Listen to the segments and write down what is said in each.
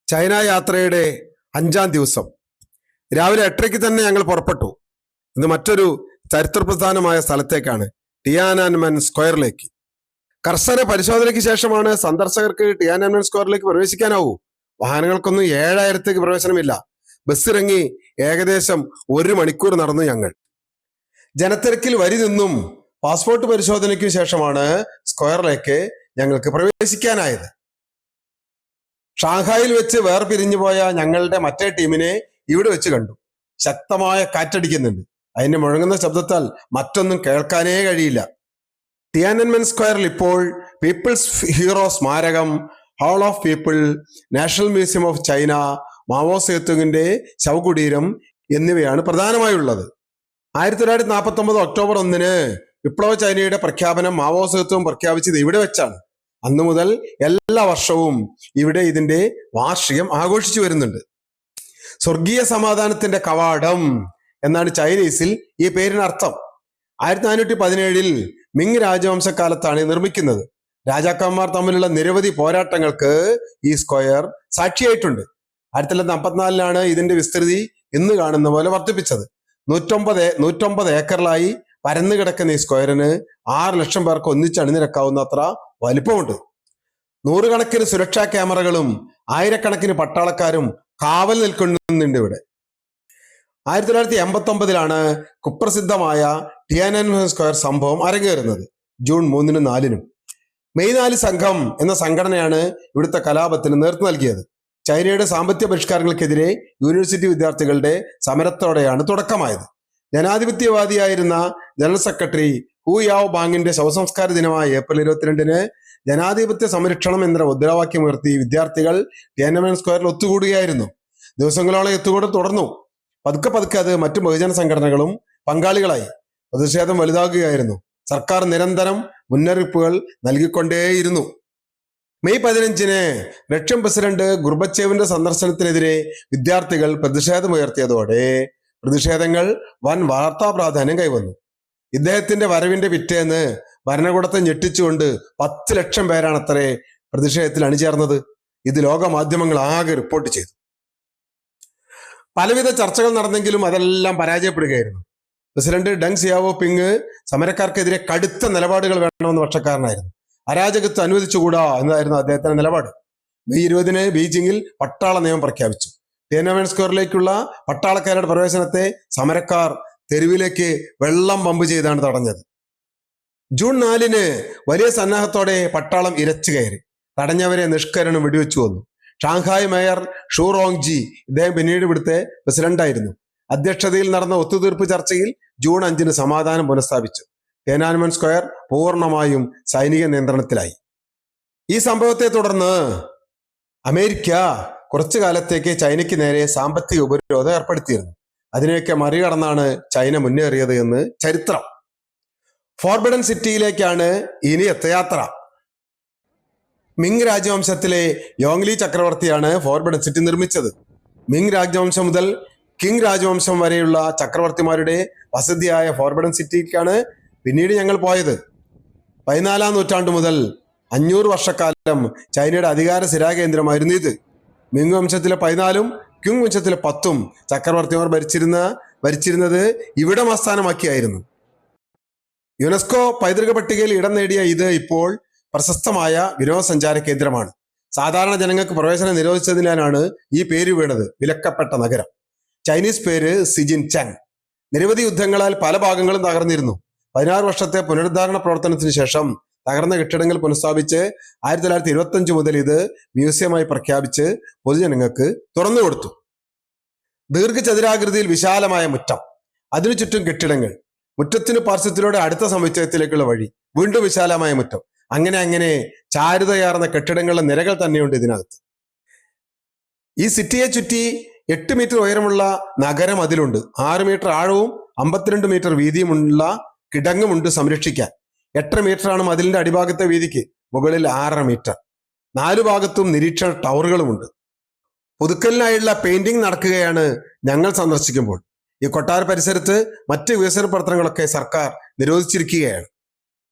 China യാത്രയുടെ 5-ാം ദിവസം രാവിലെ 8:30 തന്നെ ഞങ്ങൾ പുറപ്പെട്ടു. ഇന്ന് മറ്റൊരു ചരിത്രപ്രധാനമായ സ്ഥലത്തേക്കാണ്, ടിയാനൻമെൻ സ്ക്വയറിലേക്ക്. കർശന പരിശോധനയ്ക്ക് ശേഷമാണ് സന്ദർശകർക്ക് ടിയാനൻമെൻ സ്ക്വയറിലേക്ക് പ്രവേശിക്കാനാവൂ. വാഹനങ്ങൾക്കൊന്നും 7,000ത്തേക്ക് പ്രവേശനമില്ല. ബസ് ഇറങ്ങി ഏകദേശം 1 മണിക്കൂർ നടന്നു ഞങ്ങൾ. ജനത്തിരക്കിൽ വരി നിന്നും പാസ്പോർട്ട് പരിശോധനയ്ക്ക് ശേഷമാണ് സ്ക്വയറിലേക്ക് ഞങ്ങൾക്ക് പ്രവേശിക്കാനായത്. ഷാങ്ഹായിൽ വെച്ച് വേർപിരിഞ്ഞു പോയ ഞങ്ങളുടെ മറ്റേ ടീമിനെ ഇവിടെ വെച്ച് കണ്ടു. ശക്തമായ കാറ്റടിക്കുന്നുണ്ട്. അതിന്റെ മുഴങ്ങുന്ന ശബ്ദത്താൽ മറ്റൊന്നും കേൾക്കാനേ കഴിയില്ല. ടിയാനൻമെൻ സ്ക്വയറിൽ ഇപ്പോൾ പീപ്പിൾസ് ഹീറോ സ്മാരകം, hall of people, national museum of China, Mao സേതുങ്ങിന്റെ ശവകുടീരം എന്നിവയാണ് പ്രധാനമായുള്ളത്. 1949 ഒക്ടോബർ 1 വിപ്ലവ ചൈനയുടെ പ്രഖ്യാപനം മാവോ സേതുങ് പ്രഖ്യാപിച്ചത് ഇവിടെ വെച്ചാണ്. അന്നു മുതൽ എല്ലാ വർഷവും ഇവിടെ ഇതിന്റെ വാർഷികം ആഘോഷിച്ചു വരുന്നുണ്ട്. സ്വർഗീയ സമാധാനത്തിന്റെ കവാടം എന്നാണ് ചൈനീസിൽ ഈ പേരിനർത്ഥം. 1417 മിങ് രാജവംശക്കാലത്താണ് നിർമ്മിക്കുന്നത്. രാജാക്കന്മാർ തമ്മിലുള്ള നിരവധി പോരാട്ടങ്ങൾക്ക് ഈ സ്ക്വയർ സാക്ഷിയായിട്ടുണ്ട്. 1954 ഇതിന്റെ വിസ്തൃതി ഇന്ന് കാണുന്ന പോലെ വർദ്ധിപ്പിച്ചത്. 109 ഏക്കറിലായി പരന്നു കിടക്കുന്ന ഈ സ്ക്വയറിന് 6 ലക്ഷം പേർക്ക് ഒന്നിച്ച് അണിനിരക്കാവുന്ന അത്ര വലിപ്പമുണ്ട്. 100 കണക്കിന് സുരക്ഷാ ക്യാമറകളും 1000കണക്കിന് പട്ടാളക്കാരും കാവൽ നിൽക്കുന്നുണ്ട് ഇവിടെ. 1989 കുപ്രസിദ്ധമായ ടിയാനൻമെൻ സ്ക്വയർ സംഭവം അരങ്ങേറുന്നത്. ജൂൺ 3-നും 4-നും മെയ് 4 സംഘം എന്ന സംഘടനയാണ് ഇവിടുത്തെ കലാപത്തിന് നേതൃത്വം നൽകിയത്. ചൈനയുടെ സാമ്പത്തിക പരിഷ്കാരങ്ങൾക്കെതിരെ യൂണിവേഴ്സിറ്റി വിദ്യാർത്ഥികളുടെ സമരത്തോടെയാണ് തുടക്കമായത്. ജനാധിപത്യവാദിയായിരുന്ന ജനറൽ സെക്രട്ടറി ഹു യാവോ ബാങ്ങിന്റെ ശവസംസ്കാര ദിനമായ ഏപ്രിൽ 22-ന് ജനാധിപത്യ സംരക്ഷണം എന്ന മുദ്രാവാക്യമുയർത്തി വിദ്യാർത്ഥികൾ ടിയാനൻമെൻ സ്ക്വയറിൽ ഒത്തുകൂടുകയായിരുന്നു. ദിവസങ്ങളോളം ഒത്തുകൂടൽ തുടർന്നു. പതുക്കെ അത് മറ്റു ബഹുജന സംഘടനകളും പങ്കാളികളായി. പ്രതിഷേധം വലുതാകുകയായിരുന്നു. സർക്കാർ നിരന്തരം മുന്നറിയിപ്പുകൾ നൽകിക്കൊണ്ടേയിരുന്നു. മെയ് 15-ന് റഷ്യൻ പ്രസിഡന്റ് ഗുർബച്ചേവിന്റെ സന്ദർശനത്തിനെതിരെ വിദ്യാർത്ഥികൾ പ്രതിഷേധമുയർത്തിയതോടെ പ്രതിഷേധങ്ങൾ വൻ വാർത്താ പ്രാധാന്യം കൈവന്നു. ഇദ്ദേഹത്തിന്റെ വരവിന്റെ പിറ്റേന്ന് ഭരണകൂടത്തെ ഞെട്ടിച്ചുകൊണ്ട് 10 ലക്ഷം പേരാണത്രേ പ്രതിഷേധത്തിൽ അണിചേർന്നത്. ഇത് ലോക മാധ്യമങ്ങൾ ആകെ റിപ്പോർട്ട് ചെയ്തു. പലവിധ ചർച്ചകൾ നടന്നെങ്കിലും അതെല്ലാം പരാജയപ്പെടുകയായിരുന്നു. പ്രസിഡന്റ് ഡെങ് സിയാവോപിങ് സമരക്കാർക്കെതിരെ കടുത്ത നിലപാടുകൾ വേണമെന്ന് പക്ഷക്കാരനായിരുന്നു. അരാജകത്വം അനുവദിച്ചുകൂടാ എന്നതായിരുന്നു അദ്ദേഹത്തിന്റെ നിലപാട്. മെയ് 20-ന് ബീജിംഗിൽ പട്ടാള നിയമം പ്രഖ്യാപിച്ചു. ടിയാനൻമെൻ സ്ക്വയറിലേക്കുള്ള പട്ടാളക്കാരുടെ പ്രവേശനത്തെ സമരക്കാർ തെരുവിലേക്ക് വെള്ളം പമ്പ് ചെയ്താണ് തടഞ്ഞത്. ജൂൺ 4-ന് വലിയ സന്നാഹത്തോടെ പട്ടാളം ഇരച്ചു കയറി. തടഞ്ഞവരെ നിഷ്കരണം വെടിവെച്ചു കൊന്നു. ഷാങ്ഹായ് മേയർ ഷൂ റോങ്ജി, ഇദ്ദേഹം പിന്നീട് ഇവിടുത്തെ പ്രസിഡന്റായിരുന്നു, അധ്യക്ഷതയിൽ നടന്ന ഒത്തുതീർപ്പ് ചർച്ചയിൽ ജൂൺ 5-ന് സമാധാനം പുനഃസ്ഥാപിച്ചു. ടിയാനൻമെൻ സ്ക്വയർ പൂർണ്ണമായും സൈനിക നിയന്ത്രണത്തിലായി. ഈ സംഭവത്തെ തുടർന്ന് അമേരിക്ക കുറച്ചു കാലത്തേക്ക് ചൈനയ്ക്ക് നേരെ സാമ്പത്തിക ഉപരോധം ഏർപ്പെടുത്തിയിരുന്നു. അതിനെയൊക്കെ മറികടന്നാണ് ചൈന മുന്നേറിയത് എന്ന് ചരിത്രം. ഫോർബിഡൻ സിറ്റിയിലേക്കാണ് ഇനിയത്തെ യാത്ര. മിങ് രാജവംശത്തിലെ യോങ്ലി ചക്രവർത്തിയാണ് ഫോർബിഡൻ സിറ്റി നിർമ്മിച്ചത്. മിങ് രാജവംശം മുതൽ കിങ് രാജവംശം വരെയുള്ള ചക്രവർത്തിമാരുടെ വസതിയായ ഫോർബിഡൻ സിറ്റിക്കാണ് പിന്നീട് ഞങ്ങൾ പോയത്. 14-ാം നൂറ്റാണ്ട് മുതൽ 500 വർഷക്കാലം ചൈനയുടെ അധികാര സ്ഥിരാകേന്ദ്രമായിരുന്നു ഇത്. മിങ് വംശത്തിലെ 14-ഉം ക്യുങ് വംശത്തിലെ 10-ഉം ചക്രവർത്തിമാർ ഭരിച്ചിരുന്നത് ഇവിടം ആസ്ഥാനമാക്കിയായിരുന്നു. യുനെസ്കോ പൈതൃക പട്ടികയിൽ ഇടം നേടിയ ഇത് ഇപ്പോൾ പ്രശസ്തമായ വിനോദസഞ്ചാര കേന്ദ്രമാണ്. സാധാരണ ജനങ്ങൾക്ക് പ്രവേശനം നിരോധിച്ചതിനാലാണ് ഈ പേര് വീണത്, വിലക്കപ്പെട്ട നഗരം. ചൈനീസ് പേര് സിജിൻ ചാങ്. നിരവധി യുദ്ധങ്ങളാൽ പല ഭാഗങ്ങളും തകർന്നിരുന്നു. 16 വർഷത്തെ പുനരുദ്ധാരണ പ്രവർത്തനത്തിന് ശേഷം തകർന്ന കെട്ടിടങ്ങൾ പുനഃസ്ഥാപിച്ച് 1925 മുതൽ ഇത് മ്യൂസിയമായി പ്രഖ്യാപിച്ച് പൊതുജനങ്ങൾക്ക് തുറന്നു കൊടുത്തു. ദീർഘചതുരാകൃതിയിൽ വിശാലമായ മുറ്റം, അതിനു ചുറ്റും കെട്ടിടങ്ങൾ, മുറ്റത്തിന് പാർശ്വത്തിലൂടെ അടുത്ത സമുച്ചയത്തിലേക്കുള്ള വഴി, വീണ്ടും വിശാലമായ മുറ്റം, അങ്ങനെ ചാരുതയാർന്ന കെട്ടിടങ്ങളുടെ നിരകൾ തന്നെയുണ്ട് ഇതിനകത്ത്. ഈ സിറ്റിയെ ചുറ്റി 8 മീറ്റർ ഉയരമുള്ള നഗരം അതിലുണ്ട്. 6 മീറ്റർ ആഴവും 52 മീറ്റർ വീതിയുമുള്ള കിടങ്ങുമുണ്ട് സംരക്ഷിക്കാൻ. 8 മീറ്ററാണ് മതിലിന്റെ അടിഭാഗത്തെ വീതിക്ക്, മുകളിൽ 6.5 മീറ്റർ. 4 ഭാഗത്തും നിരീക്ഷണ ടവറുകളുമുണ്ട്. പുതുക്കലിനായുള്ള പെയിന്റിംഗ് നടക്കുകയാണ് ഞങ്ങൾ സന്ദർശിക്കുമ്പോൾ. ഈ കൊട്ടാര പരിസരത്ത് മറ്റ് വികസന പ്രവർത്തനങ്ങളൊക്കെ സർക്കാർ നിരോധിച്ചിരിക്കുകയാണ്.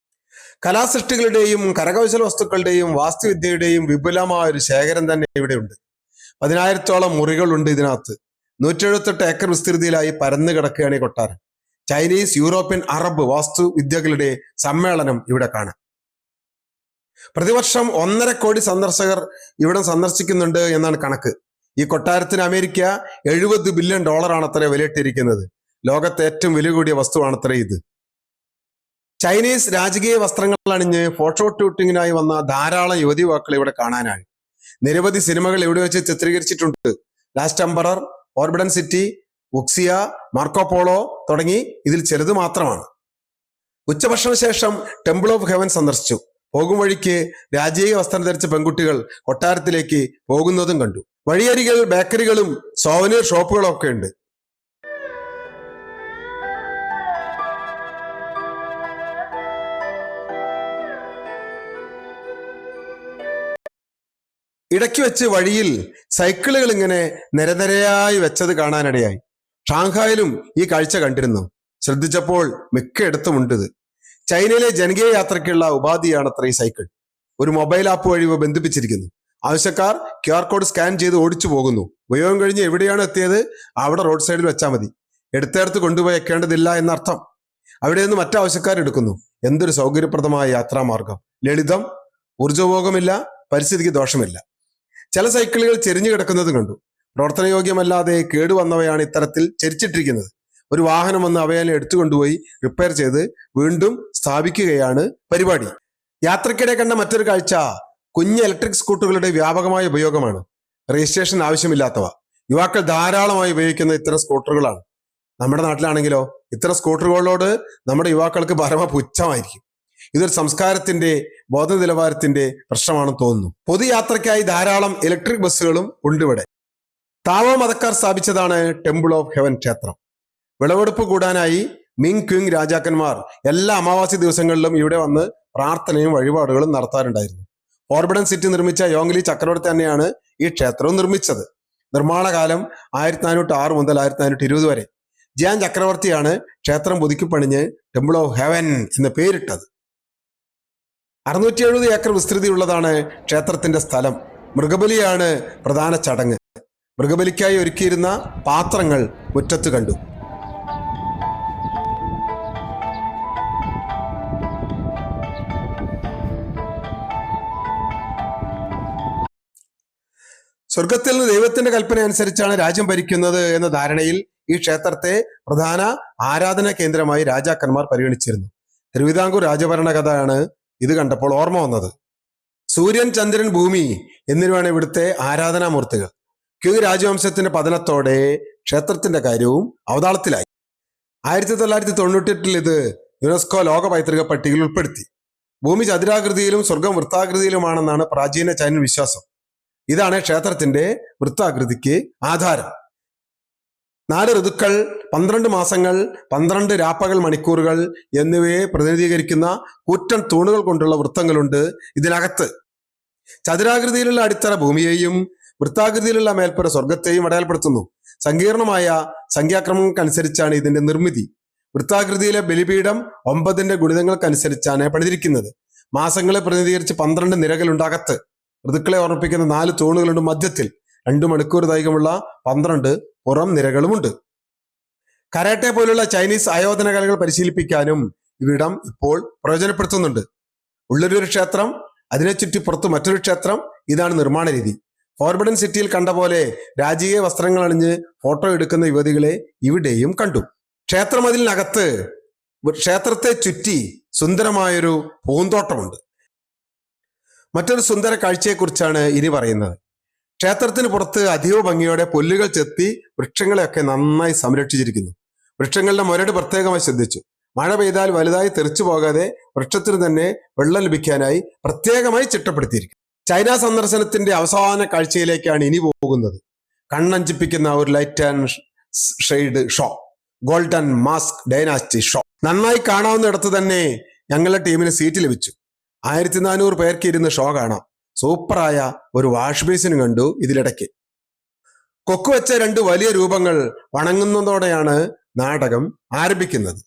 കലാസൃഷ്ടികളുടെയും കരകൗശല വസ്തുക്കളുടെയും വാസ്തുവിദ്യയുടെയും വിപുലമായ ഒരു ശേഖരം തന്നെ ഇവിടെയുണ്ട്. 10,000-ഓളം മുറികളുണ്ട് ഇതിനകത്ത്. 178 ഏക്കർ വിസ്തൃതിയിലായി പരന്നു കിടക്കുകയാണ് ഈ കൊട്ടാരം. ചൈനീസ്, യൂറോപ്യൻ, അറബ് വാസ്തു വിദ്യകളുടെ സമ്മേളനം ഇവിടെ കാണാം. പ്രതിവർഷം 1.5 കോടി സന്ദർശകർ ഇവിടെ സന്ദർശിക്കുന്നുണ്ട് എന്നാണ് കണക്ക്. ഈ കൊട്ടാരത്തിന് അമേരിക്ക $70 ബില്യൺ അത്രേ വിലയിട്ടിരിക്കുന്നത്. ലോകത്തെ ഏറ്റവും വില കൂടിയ വസ്തുവാണത്രേ ഇത്. ചൈനീസ് രാജകീയ വസ്ത്രങ്ങൾ അണിഞ്ഞ് ഫോട്ടോ ഷൂട്ടിങ്ങിനായി വന്ന ധാരാളം യുവതി യുവാക്കൾ ഇവിടെ കാണാനായി. നിരവധി സിനിമകൾ ഇവിടെ വെച്ച് ചിത്രീകരിച്ചിട്ടുണ്ട്. Last emperor, forbidden city, Wuxia, Marco Polo തുടങ്ങി ഇതിൽ ചിലത് മാത്രമാണ്. ഉച്ചഭക്ഷണ ശേഷം ടെമ്പിൾ ഓഫ് ഹെവൻ സന്ദർശിച്ചു. പോകും വഴിക്ക് രാജകീയ വസ്ത്രം ധരിച്ച പെൺകുട്ടികൾ കൊട്ടാരത്തിലേക്ക് പോകുന്നതും കണ്ടു. വഴിയരികൾ ബേക്കറികളും സോവനീർ ഷോപ്പുകളും ഒക്കെ ഉണ്ട്. ഇടയ്ക്ക് വെച്ച് വഴിയിൽ സൈക്കിളുകൾ ഇങ്ങനെ നിരനിരയായി വെച്ചത് കാണാനിടയായി. ഷാങ്ഹായിലും ഈ കാഴ്ച കണ്ടിരുന്നു. ശ്രദ്ധിച്ചപ്പോൾ മിക്കയിടത്തും ഉണ്ട് ഇത്. ചൈനയിലെ ജനകീയ യാത്രയ്ക്കുള്ള ഉപാധിയാണത്ര ഈ സൈക്കിൾ. ഒരു മൊബൈൽ ആപ്പ് വഴി ബന്ധിപ്പിച്ചിരിക്കുന്നു. ആവശ്യക്കാർ QR കോഡ് സ്കാൻ ചെയ്ത് ഓടിച്ചു പോകുന്നു. ഉപയോഗം കഴിഞ്ഞ് എവിടെയാണ് എത്തിയത് അവിടെ റോഡ് സൈഡിൽ വെച്ചാൽ മതി. എടുത്തെടുത്ത് കൊണ്ടുപോയി വെക്കേണ്ടതില്ല എന്നർത്ഥം. അവിടെ നിന്ന് മറ്റാവശ്യക്കാർ എടുക്കുന്നു. എന്തൊരു സൗകര്യപ്രദമായ യാത്രാമാർഗം! ലളിതം, ഊർജ്ജോപയോഗമില്ല, പരിസ്ഥിതിക്ക് ദോഷമില്ല. ചില സൈക്കിളുകൾ ചെരിഞ്ഞു കിടക്കുന്നത് കണ്ടു. പ്രവർത്തനയോഗ്യമല്ലാതെ കേടുവന്നവയാണ് ഇത്തരത്തിൽ ചെരിച്ചിട്ടിരിക്കുന്നത്. ഒരു വാഹനം വന്ന് അവയെ എടുത്തുകൊണ്ടുപോയി റിപ്പയർ ചെയ്ത് വീണ്ടും സ്ഥാപിക്കുകയാണ് പരിപാടി. യാത്രക്കിടെ കണ്ട മറ്റൊരു കാഴ്ച കുഞ്ഞ് ഇലക്ട്രിക് സ്കൂട്ടറുകളുടെ വ്യാപകമായ ഉപയോഗമാണ്. രജിസ്ട്രേഷൻ ആവശ്യമില്ലാത്തവ. യുവാക്കൾ ധാരാളമായി ഉപയോഗിക്കുന്ന ഇത്തരം സ്കൂട്ടറുകളാണ്. നമ്മുടെ നാട്ടിലാണെങ്കിലോ ഇത്തരം സ്കൂട്ടറുകളോട് നമ്മുടെ യുവാക്കൾക്ക് പരമ പുച്ഛമായിരിക്കും. ഇതൊരു സംസ്കാരത്തിന്റെ ബോധ നിലവാരത്തിന്റെ പ്രശ്നമാണെന്ന് തോന്നുന്നു. പൊതുയാത്രയ്ക്കായി ധാരാളം ഇലക്ട്രിക് ബസ്സുകളും ഉണ്ട് ഇവിടെ. താവോ മതക്കാർ സ്ഥാപിച്ചതാണ് ടെമ്പിൾ ഓഫ് ഹെവൻ ക്ഷേത്രം. വിളവെടുപ്പ് കൂടാനായി മിങ് ക്വിങ് രാജാക്കന്മാർ എല്ലാ അമാവാസി ദിവസങ്ങളിലും ഇവിടെ വന്ന് പ്രാർത്ഥനയും വഴിപാടുകളും നടത്താറുണ്ടായിരുന്നു. ഫോർബിഡൻ സിറ്റി നിർമ്മിച്ച യോങ്ലി ചക്രവർത്തി തന്നെയാണ് ഈ ക്ഷേത്രവും നിർമ്മിച്ചത്. നിർമ്മാണകാലം 1406 മുതൽ 1420 വരെ. ജിയാൻ ചക്രവർത്തിയാണ് ക്ഷേത്രം പുതുക്കിപ്പണിഞ്ഞ് ടെമ്പിൾ ഓഫ് ഹെവൻ എന്ന് പേരിട്ടത്. 670 ഏക്കർ വിസ്തൃതിയുള്ളതാണ് ക്ഷേത്രത്തിന്റെ സ്ഥലം. മൃഗബലിയാണ് പ്രധാന ചടങ്ങ്. മൃഗബലിക്കായി ഒരുക്കിയിരുന്ന പാത്രങ്ങൾ മുറ്റത്ത് കണ്ടു. സ്വർഗത്തിൽ നിന്ന് ദൈവത്തിന്റെ കൽപ്പന അനുസരിച്ചാണ് രാജ്യം ഭരിക്കുന്നത് എന്ന ധാരണയിൽ ഈ ക്ഷേത്രത്തെ പ്രധാന ആരാധനാ കേന്ദ്രമായി രാജാക്കന്മാർ പരിഗണിച്ചിരുന്നു. തിരുവിതാംകൂർ രാജഭരണ കഥയാണ് ഇത് കണ്ടപ്പോൾ ഓർമ്മ വന്നത്. സൂര്യൻ, ചന്ദ്രൻ, ഭൂമി എന്നിവയാണ് ഇവിടുത്തെ ആരാധനാമൂർത്തികൾ. ക്വിങ് രാജവംശത്തിന്റെ പതനത്തോടെ ക്ഷേത്രത്തിന്റെ കാര്യവും അവതാളത്തിലായി. 1998 ഇത് യുനെസ്കോ ലോക പൈതൃക പട്ടികയിൽ ഉൾപ്പെടുത്തി. ഭൂമി ചതുരാകൃതിയിലും സ്വർഗം വൃത്താകൃതിയിലുമാണെന്നാണ് പ്രാചീന ചൈനൻ വിശ്വാസം. ഇതാണ് ക്ഷേത്രത്തിന്റെ വൃത്താകൃതിക്ക് ആധാരം. 4 ഋതുക്കൾ, 12 മാസങ്ങൾ, 12 രാപ്പകൽ മണിക്കൂറുകൾ എന്നിവയെ പ്രതിനിധീകരിക്കുന്ന കൂറ്റൻ തൂണുകൾ കൊണ്ടുള്ള വൃത്തങ്ങളുണ്ട് ഇതിനകത്ത്. ചതുരാകൃതിയിലുള്ള അടിത്തറ ഭൂമിയെയും വൃത്താകൃതിയിലുള്ള മേൽപ്പുര സ്വർഗത്തെയും അടയാളപ്പെടുത്തുന്നു. സങ്കീർണമായ സംഖ്യാക്രമങ്ങൾക്കനുസരിച്ചാണ് ഇതിന്റെ നിർമ്മിതി. വൃത്താകൃതിയിലെ ബലിപീഠം 9ന്റെ ഗുണിതങ്ങൾക്കനുസരിച്ചാണ് പണിതിരിക്കുന്നത്. മാസങ്ങളെ പ്രതിനിധീകരിച്ച് 12 നിരകളുണ്ട് അകത്ത്. ഋതുക്കളെ ഓർമ്മിപ്പിക്കുന്ന 4 തൂണുകളുണ്ട് മധ്യത്തിൽ. 2 മണിക്കൂർ ദൈർഘ്യമുള്ള 12 പുറം നിരകളുമുണ്ട്. കരാട്ടെ പോലുള്ള ചൈനീസ് ആയോധന കലകൾ പരിശീലിപ്പിക്കാനും ഇവിടം ഇപ്പോൾ പ്രയോജനപ്പെടുത്തുന്നുണ്ട്. ഉള്ളൊരു ക്ഷേത്രം, അതിനെ ചുറ്റി പുറത്ത് മറ്റൊരു ക്ഷേത്രം. ഇതാണ് നിർമ്മാണ രീതി. ഫോർബിഡൻ സിറ്റിയിൽ കണ്ട പോലെ രാജകീയ വസ്ത്രങ്ങൾ അണിഞ്ഞ് ഫോട്ടോ എടുക്കുന്ന യുവതികളെ ഇവിടെയും കണ്ടു. ക്ഷേത്രമതിലിനകത്ത് ക്ഷേത്രത്തെ ചുറ്റി സുന്ദരമായൊരു പൂന്തോട്ടമുണ്ട്. മറ്റൊരു സുന്ദര കാഴ്ചയെക്കുറിച്ചാണ് ഇനി പറയുന്നത്. ക്ഷേത്രത്തിന് പുറത്ത് അതീവ ഭംഗിയോടെ പുല്ലുകൾ ചെത്തി വൃക്ഷങ്ങളെയൊക്കെ നന്നായി സംരക്ഷിച്ചിരിക്കുന്നു. വൃക്ഷങ്ങളുടെ മുരട് പ്രത്യേകമായി ശ്രദ്ധിച്ചു. മഴ പെയ്താൽ വലുതായി തെറിച്ചു പോകാതെ വൃക്ഷത്തിന് തന്നെ വെള്ളം ലഭിക്കാനായി പ്രത്യേകമായി ചിട്ടപ്പെടുത്തിയിരിക്കുന്നു. ചൈന സന്ദർശനത്തിന്റെ അവസാന കാഴ്ചയിലേക്കാണ് ഇനി പോകുന്നത്. കണ്ണഞ്ചിപ്പിക്കുന്ന ഒരു light and shade show, golden mask dynasty show. നന്നായി കാണാവുന്നിടത്ത് തന്നെ ഞങ്ങളുടെ ടീമിന് സീറ്റ് ലഭിച്ചു. 1400 പേർക്ക് ഇരുന്ന് ഷോ കാണാം. സൂപ്പറായ ഒരു വാഷ് ബേസിനും കണ്ടു ഇതിലിടയ്ക്ക്. കൊക്കുവെച്ച 2 വലിയ രൂപങ്ങൾ വണങ്ങുന്നതോടെയാണ് നാടകം ആരംഭിക്കുന്നത്.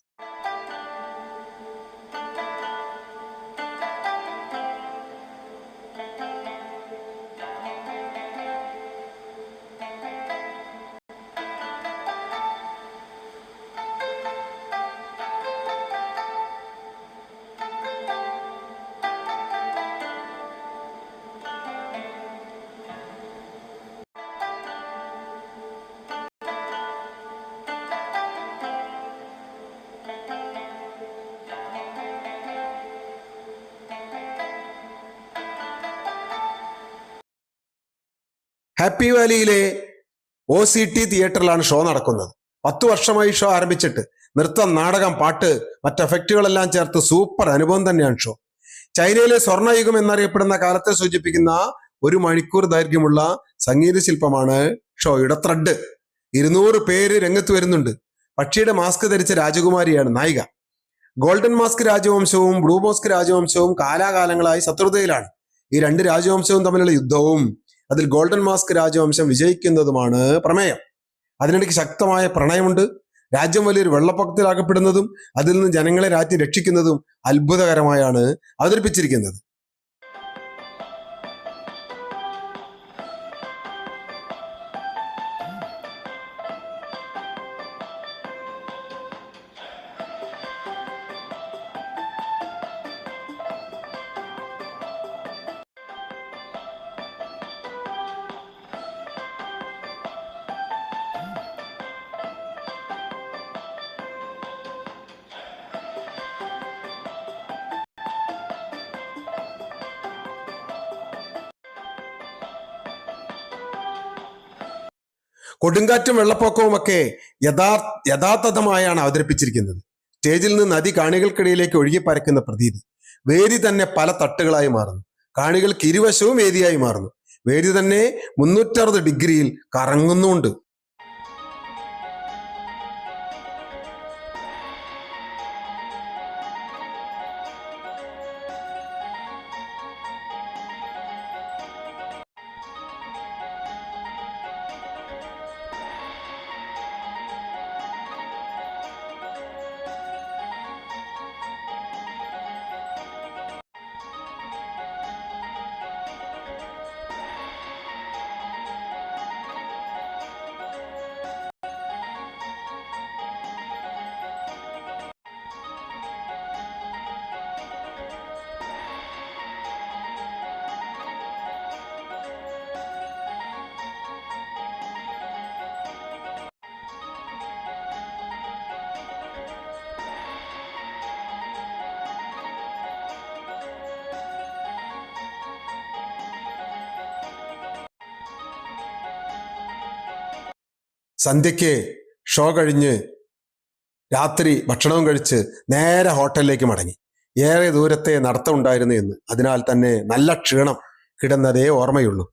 ഹാപ്പി വാലിയിലെ OCT തിയേറ്ററിലാണ് ഷോ നടക്കുന്നത്. 10 വർഷമായി ഷോ ആരംഭിച്ചിട്ട്. നൃത്തം, നാടകം, പാട്ട്, മറ്റ് എഫക്റ്റുകളെല്ലാം ചേർത്ത് സൂപ്പർ അനുഭവം തന്നെയാണ് ഷോ. ചൈനയിലെ സ്വർണ്ണയുഗം എന്നറിയപ്പെടുന്ന കാലത്തെ സൂചിപ്പിക്കുന്ന 1 മണിക്കൂർ ദൈർഘ്യമുള്ള സംഗീത ശില്പമാണ് ഷോയുടെ ത്രെഡ്. 200 പേര് രംഗത്ത് വരുന്നുണ്ട്. പക്ഷിയുടെ മാസ്ക് ധരിച്ച രാജകുമാരിയാണ് നായിക. ഗോൾഡൻ മാസ്ക് രാജവംശവും ബ്ലൂ മാസ്ക് രാജവംശവും കാലാകാലങ്ങളായി ശത്രുതയിലാണ്. ഈ 2 രാജവംശവും തമ്മിലുള്ള യുദ്ധവും അതിൽ ഗോൾഡൻ മാസ്ക് രാജവംശം വിജയിക്കുന്നതുമാണ് പ്രമേയം. അതിനിടയ്ക്ക് ശക്തമായ പ്രണയമുണ്ട്. രാജ്യം വലിയൊരു വെള്ളപ്പൊക്കത്തിലാക്കപ്പെടുന്നതും അതിൽ നിന്ന് ജനങ്ങളെ രാജ്യം രക്ഷിക്കുന്നതും അത്ഭുതകരമായാണ് അവതരിപ്പിച്ചിരിക്കുന്നത്. കൊടുങ്കാറ്റും വെള്ളപ്പൊക്കവും ഒക്കെ യഥാർത്ഥമായാണ് അവതരിപ്പിച്ചിരിക്കുന്നത്. സ്റ്റേജിൽ നിന്ന് നദി കാണികൾക്കിടയിലേക്ക് ഒഴുകിപ്പരക്കുന്ന പ്രതീതി. വേദി തന്നെ പല തട്ടുകളായി മാറുന്നു. കാണികൾക്ക് ഇരുവശവും വേദിയായി മാറുന്നു. വേദി തന്നെ 360 ഡിഗ്രിയിൽ കറങ്ങുന്നുണ്ട്. സന്ധ്യയ്ക്ക് ഷോ കഴിഞ്ഞ് രാത്രി ഭക്ഷണവും കഴിച്ച് നേരെ ഹോട്ടലിലേക്ക് മടങ്ങി. ഏറെ ദൂരത്തെ നടത്തം ഉണ്ടായിരുന്നു എന്ന്. അതിനാൽ തന്നെ നല്ല ക്ഷീണം കിടന്നതേ ഓർമ്മയുള്ളൂ.